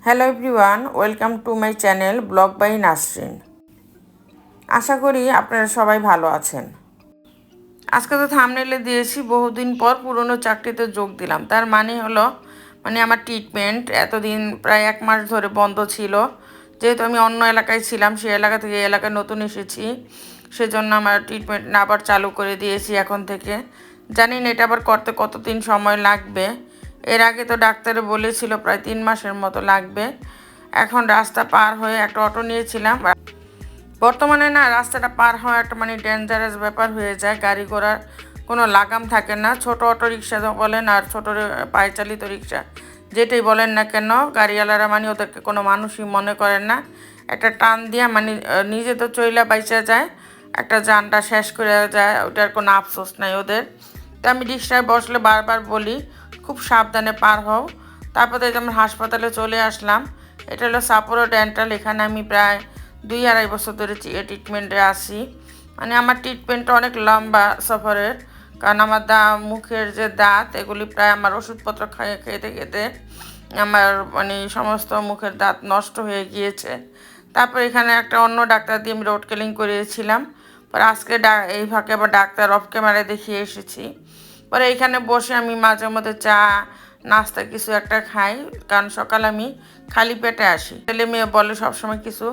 Hello everyone, welcome to my channel blog by Nasrin. আশা করি আপনারা সবাই ভালো আছেন। আজকে তো থাম্বনেইলে দিয়েছি বহুদিন পর পুরনো চাকরিতে যোগ দিলাম। তার মানে হলো আমার ট্রিটমেন্ট এতদিন প্রায় 1 মাস ধরে বন্ধ ছিল। যেহেতু আমি অন্য এলাকায় ছিলাম, সেই এলাকা থেকে এই এলাকায় নতুন এসেছি, সেজন্য আমার ট্রিটমেন্ট আবার চালু করে দিয়েছি এখন থেকে। জানি না এটা আবার করতে কতদিন সময় লাগবে। এর আগে তো ডাক্তারে বলেছিল প্রায় 3 মাসের মতো লাগবে। এখন রাস্তা পার হয়ে একটা অটো নিয়েছিলাম। বর্তমানে না রাস্তাটা পার হওয়া একটা ডেঞ্জারাস ব্যাপার হয়ে যায়। গাড়ি ঘোড়ার কোনো লাগাম থাকে না। ছোট অটো রিক্সা বলেন আর ছোট পায়ে চালিত রিক্সা যেটাই বলেন না কেন, গাড়িওয়ালারা ওদেরকে কোনো মানুষই মনে করেন না। একটা টান দিয়া নিজে তো চইলা বাইচা যায়, একটা যানটা শেষ করে যায়, ওটার কোনো আফসোস নাই ওদের। তো আমি রিক্সায় বসলে বারবার বলি খুব সাবধানে পার হও। তারপরে আমার হাসপাতালে চলে আসলাম। এটা হলো সাপোরো ডেন্টাল। এখানে আমি প্রায় 2-2.5 বছর ধরে ট্রিটমেন্টে আসি। আমার ট্রিটমেন্টটা অনেক লম্বা সফরের, কারণ আমার মুখের যে দাঁত এগুলি প্রায় আমার ওষুধপত্র খেতে খেতে আমার সমস্ত মুখের দাঁত নষ্ট হয়ে গিয়েছে। তারপর এখানে একটা অন্য ডাক্তার দিয়ে আমি রোড কেলিং করিয়েছিলাম। পরে আজকে এই ফাঁকে আবার ডাক্তার অফ ক্যামেরায় দেখিয়ে এসেছি। পরে এইখানে বসে আমি মাঝে মধ্যে চা নাস্তা কিছু একটা খাই, কারণ সকালে আমি খালি পেটে আসি। ছেলে মেয়ে বলে সবসময় কিছু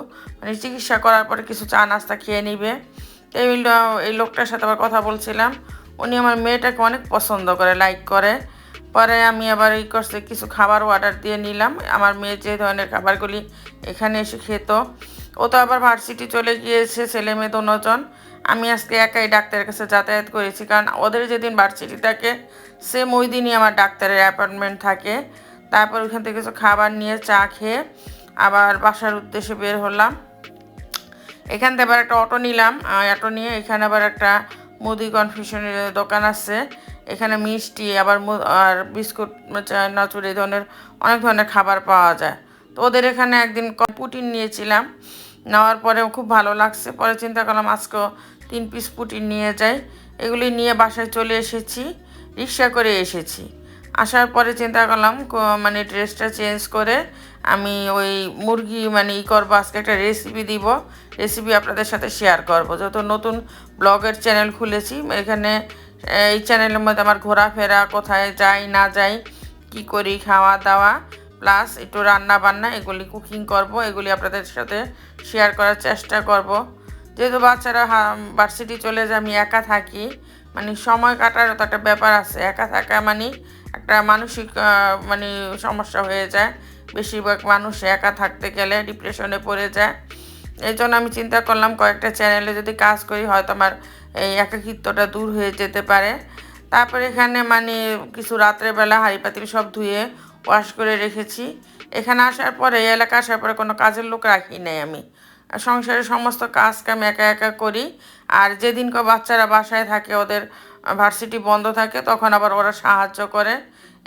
চিকিৎসা করার পরে কিছু চা নাস্তা খেয়ে নিবে। এই লোকটার সাথে আবার কথা বলছিলাম। উনি আমার মেয়েটাকে অনেক পছন্দ করে, লাইক করে। পরে আমি আবার করছে কিছু খাবার অর্ডার দিয়ে নিলাম। আমার মেয়ে যে ধরনের খাবারগুলি এখানে এসে খেত। ও তো আবার ভার্সিটি চলে গিয়েছে, ছেলে মেয়ে দুজন। আমি আজকে একাই ডাক্তারের কাছে যাতায়াত করেছি, কারণ ওদের যেদিন ভার্সিটি থাকে সেম ওই দিনই আমার ডাক্তারের অ্যাপয়েন্টমেন্ট থাকে। তারপর ওইখান থেকে কিছু খাবার নিয়ে চা খেয়ে আবার বাসার উদ্দেশ্যে বের হলাম। এখান থেকে আবার একটা অটো নিলাম। অটো নিয়ে এখানে আবার একটা মুদি কনফিউশনের দোকান আছে। এখানে মিষ্টি আবার আর বিস্কুট, নাচুর এই ধরনের অনেক ধরনের খাবার পাওয়া যায়। তো ওদের এখানে একদিন পুটিন নিয়েছিলাম। নেওয়ার পরে খুব ভালো লাগছে। পরে চিন্তা করলাম আজকেও 3 পিস পুটিন নিয়ে যাই। এগুলি নিয়ে বাসায় চলে এসেছি, রিক্সা করে এসেছি। আসার পরে চিন্তা করলাম ড্রেসটা চেঞ্জ করে আমি ওই মুরগি করবো। আজকে একটা রেসিপি দিব, রেসিপি আপনাদের সাথে শেয়ার করব। যেহেতু নতুন ব্লগের চ্যানেল খুলেছি, এখানে এই চ্যানেলের মধ্যে আমার ঘোরাফেরা, কোথায় যাই না যাই, কি করি, খাওয়া দাওয়া প্লাস একটু রান্না বান্না, এগুলি কুকিং করব, এগুলি আপনাদের সাথে শেয়ার করার চেষ্টা করব। যেহেতু বাচ্চারা ভার্সিটি চলে যায়, আমি একা থাকি, সময় কাটার তো একটা ব্যাপার আছে। একা থাকা একটা মানসিক সমস্যা হয়ে যায়। বেশিরভাগ মানুষ একা থাকতে গেলে ডিপ্রেশনে পড়ে যায়। এই জন্য আমি চিন্তা করলাম কয়েকটা চ্যানেলে যদি কাজ করি হয়তো আমার এই একাকিত্বটা দূর হয়ে যেতে পারে। তারপরে এখানে কিছু রাত্রেবেলা হাঁড়ি পাতিল সব ধুয়ে ওয়াশ করে রেখেছি। এখানে আসার পরে, এই এলাকা আসার পরে কোনো কাজের লোক রাখি নাই আমি। সংসারের সমস্ত কাজ কাম একা একা করি। আর যেদিন বাচ্চারা বাসায় থাকে, ওদের ভার্সিটি বন্ধ থাকে, তখন আবার ওরা সাহায্য করে।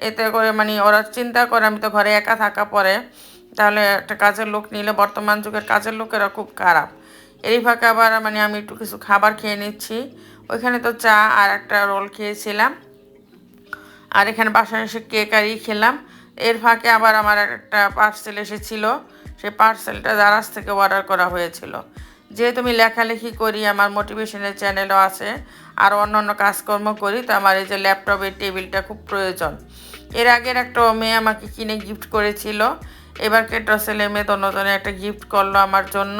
এতে করে ওরা চিন্তা করে আমি তো ঘরে একা থাকা পরে তাহলে একটা কাজের লোক নিলে, বর্তমান যুগের কাজের লোকেরা খুব খারাপ। এই ফাঁকে আবার আমি একটু কিছু খাবার খেয়ে নিচ্ছি। ওইখানে তো চা আর একটা রোল খেয়েছিলাম, আর এখানে বাসায় এসে কেক আর খেলাম। এর ফাঁকে আবার আমার একটা পার্সেল এসেছিল। সেই পার্সেলটা দারাজ থেকে অর্ডার করা হয়েছিল। যেহেতু আমি লেখালেখি করি, আমার মোটিভেশনের চ্যানেলও আছে, আর অন্যান্য কাজকর্ম করি, তো আমার এই যে ল্যাপটপের টেবিলটা খুব প্রয়োজন। এর আগের একটা মেয়ে আমাকে কিনে গিফট করেছিল। এবার কেটো ছেলে মেয়ে দুজনে একটা গিফট করলো আমার জন্য।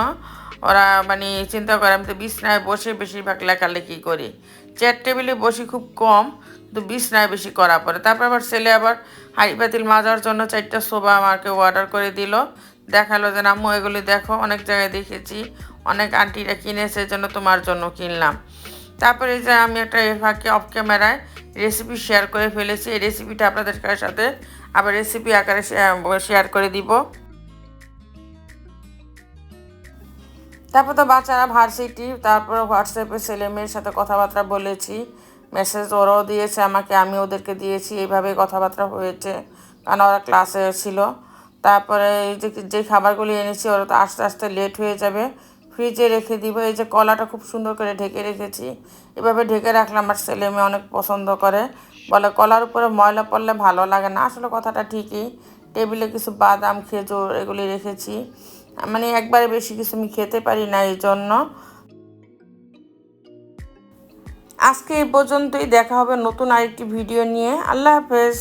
ওরা চিন্তা করে আমি তো বিছনায় বসে বেশিরভাগ লেখালেখি করি, চেয়ার টেবিলে বসি খুব কম, তো বিছনায় বেশি করা পড়ে। তারপর আবার ছেলে আবার হাঁড়ি পাতিল মাজার জন্য 4টা সোফা আমাকে অর্ডার করে দিল। দেখালো যে আম্মু এগুলি দেখো, অনেক জায়গায় দেখেছি, অনেক আন্টিরা কিনেছে, জন্য তোমার জন্য কিনলাম। তারপরে যে আমি একটা এর ফাঁকে অফ ক্যামেরায় রেসিপি শেয়ার করে ফেলেছি। এই রেসিপিটা আপনাদের সাথে আবার রেসিপি আকারে শেয়ার করে দিব। তারপর তো বাচ্চারা ভার্সিটি, তারপর হোয়াটসঅ্যাপে ছেলে মেয়ের সাথে কথাবার্তা বলেছি, মেসেজ ওরাও দিয়েছে আমাকে, আমি ওদেরকে দিয়েছি, এইভাবে কথাবার্তা হয়েছে, কারণ ওরা ক্লাসে ছিল। তারপরে এই যে খাবারগুলি এনেছি ওরা তো আস্তে আস্তে লেট হয়ে যাবে, ফ্রিজে রেখে দিব। এই যে কলাটা খুব সুন্দর করে ঢেকে রেখেছি, এভাবে ঢেকে রাখলে আমার ছেলে মেয়ে অনেক পছন্দ করে, বলে কলার উপরে ময়লা পড়লে ভালো লাগে না। আসলে কথাটা ঠিকই, টেবিলে কিছু বাদাম খেজুর এগুলি রেখেছি। মানে একবারে বেশি কিছু আমি খেতে পারি না, এই জন্য। আজকে এই পর্যন্তই, দেখা হবে নতুন আরেকটি ভিডিও নিয়ে। আল্লাহ হাফেজ।